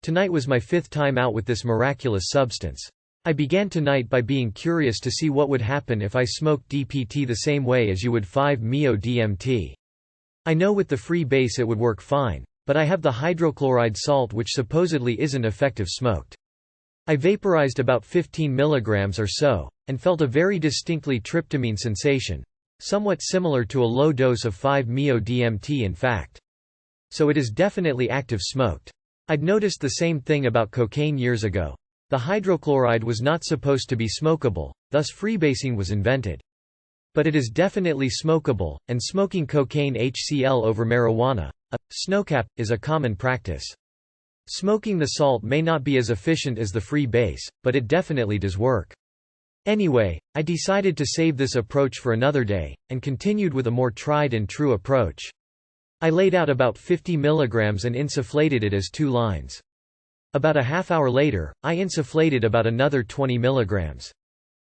Tonight was my 5th time out with this miraculous substance. I began tonight by being curious to see what would happen if I smoked DPT the same way as you would 5-MeO-DMT. I know with the free base it would work fine, but I have the hydrochloride salt which supposedly isn't effective smoked. I vaporized about 15 mg or so, and felt a very distinctly tryptamine sensation, somewhat similar to a low dose of 5-MeO-DMT in fact. So it is definitely active smoked. I'd noticed the same thing about cocaine years ago. The hydrochloride was not supposed to be smokable, thus freebasing was invented. But it is definitely smokable, and smoking cocaine HCl over marijuana, a snowcap, is a common practice. Smoking the salt may not be as efficient as the free base, but it definitely does work. Anyway, I decided to save this approach for another day, and continued with a more tried and true approach. I laid out about 50 mg and insufflated it as 2 lines. About a half hour later, I insufflated about another 20 mg.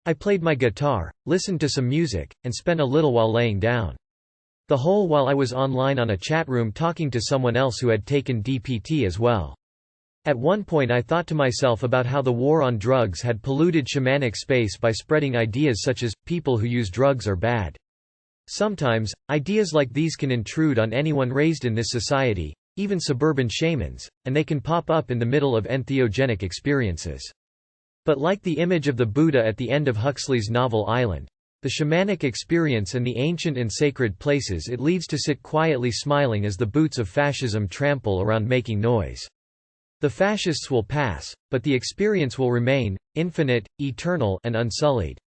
I played my guitar, listened to some music, and spent a little while laying down. The whole while I was online on a chat room talking to someone else who had taken DPT as well. At one point I thought to myself about how the war on drugs had polluted shamanic space by spreading ideas such as, people who use drugs are bad. Sometimes, ideas like these can intrude on anyone raised in this society, even suburban shamans, and they can pop up in the middle of entheogenic experiences. But like the image of the Buddha at the end of Huxley's novel Island, the shamanic experience and the ancient and sacred places it leads to sit quietly smiling as the boots of fascism trample around making noise. The fascists will pass, but the experience will remain, infinite, eternal, and unsullied.